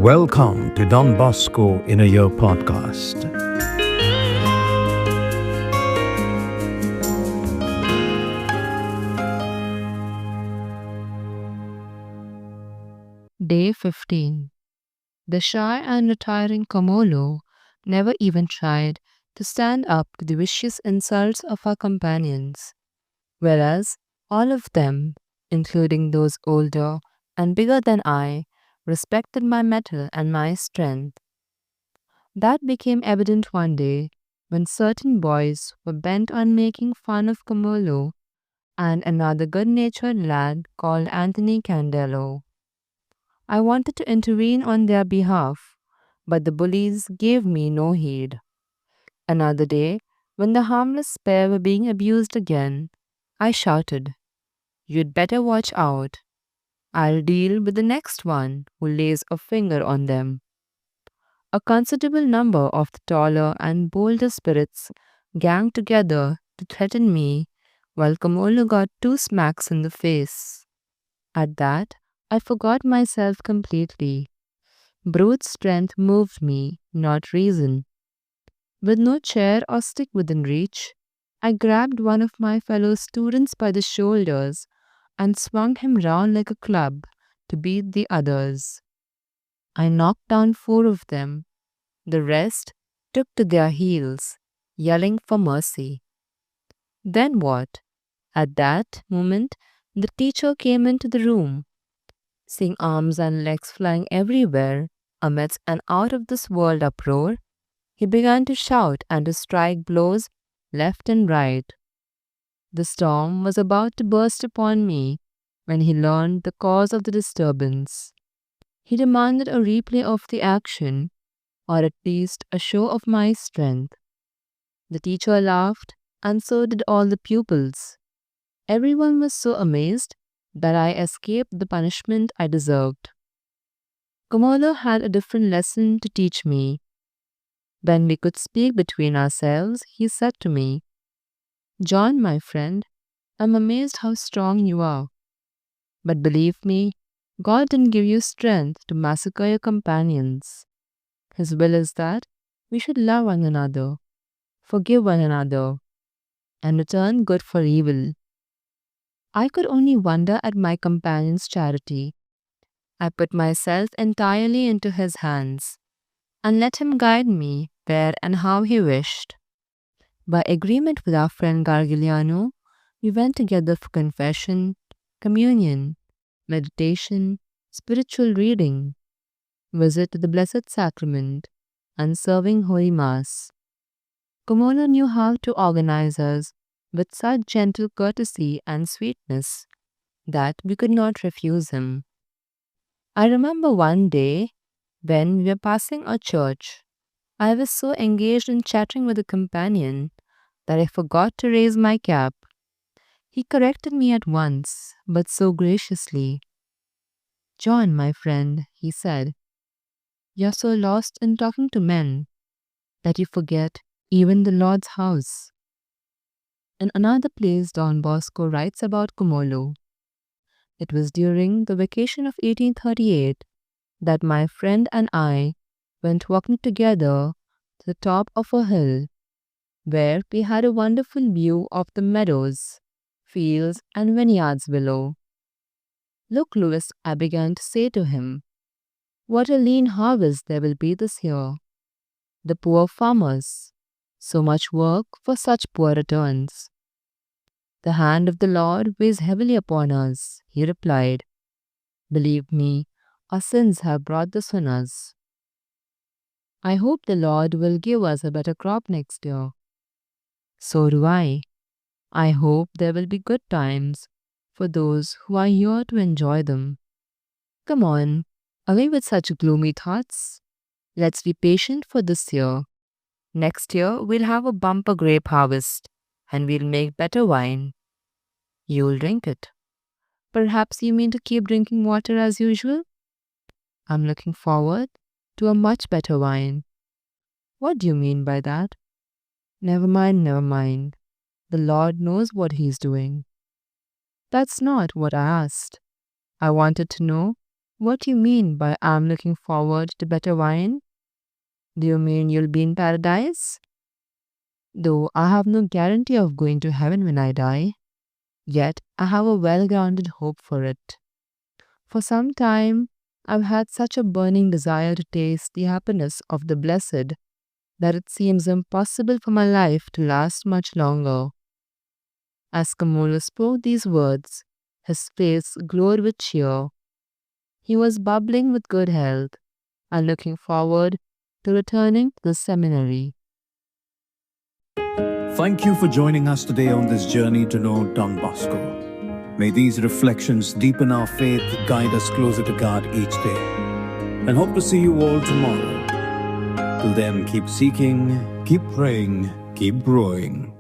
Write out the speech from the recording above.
Welcome to Don Bosco in a Year podcast. Day 15. The shy and retiring Comollo never even tried to stand up to the vicious insults of our companions, whereas all of them, including those older and bigger than I, respected my mettle and my strength. That became evident one day when certain boys were bent on making fun of Comollo and another good natured lad called Anthony Candelo. I wanted to intervene on their behalf, but the bullies gave me no heed. Another day, when the harmless pair were being abused again, I shouted, "You'd better watch out. I'll deal with the next one who lays a finger on them." A considerable number of the taller and bolder spirits ganged together to threaten me, while Comollo got two smacks in the face. At that, I forgot myself completely. Brute strength moved me, not reason. With no chair or stick within reach, I grabbed one of my fellow students by the shoulders and swung him round like a club to beat the others. I knocked down four of them. The rest took to their heels, yelling for mercy. Then what? At that moment, the teacher came into the room. Seeing arms and legs flying everywhere amidst an out of this world uproar, he began to shout and to strike blows left and right. The storm was about to burst upon me when he learned the cause of the disturbance. He demanded a replay of the action, or at least a show of my strength. The teacher laughed, and so did all the pupils. Everyone was so amazed that I escaped the punishment I deserved. Comollo had a different lesson to teach me. When we could speak between ourselves, he said to me, "John, my friend, I'm amazed how strong you are. But believe me, God didn't give you strength to massacre your companions. His will is that we should love one another, forgive one another, and return good for evil." I could only wonder at my companion's charity. I put myself entirely into his hands and let him guide me where and how he wished. By agreement with our friend Gargiliano, we went together for confession, communion, meditation, spiritual reading, visit to the Blessed Sacrament, and serving Holy Mass. Comollo knew how to organize us with such gentle courtesy and sweetness that we could not refuse him. I remember one day when we were passing a church, I was so engaged in chatting with a companion that I forgot to raise my cap. He corrected me at once, but so graciously. "John, my friend," he said, "you're so lost in talking to men that you forget even the Lord's house." In another place, Don Bosco writes about Comollo. It was during the vacation of 1838 that my friend and I went walking together to the top of a hill where we had a wonderful view of the meadows, fields, and vineyards below. "Look, Louis," I began to say to him, "what a lean harvest there will be this year. The poor farmers. So much work for such poor returns." "The hand of the Lord weighs heavily upon us," he replied. "Believe me, our sins have brought this on us. I hope the Lord will give us a better crop next year." "So do I. I hope there will be good times for those who are here to enjoy them." Come on, away with such gloomy thoughts. Let's be patient for this year. Next year we'll have a bumper grape harvest and we'll make better wine. You'll drink it. Perhaps you mean to keep drinking water as usual? I'm looking forward to a much better wine. What do you mean by that? Never mind, never mind. The Lord knows what He's doing. That's not what I asked. I wanted to know What do you mean by I'm looking forward to better wine? Do you mean you'll be in paradise? Though I have no guarantee of going to heaven when I die, yet I have a well grounded hope for it. For some time, I've had such a burning desire to taste the happiness of the blessed that it seems impossible for my life to last much longer. As Comollo spoke these words, his face glowed with cheer. He was bubbling with good health and looking forward to returning to the seminary. Thank you for joining us today on this journey to know Don Bosco. May these reflections deepen our faith, guide us closer to God each day, and hope to see you all tomorrow. Till then, keep seeking, keep praying, keep growing.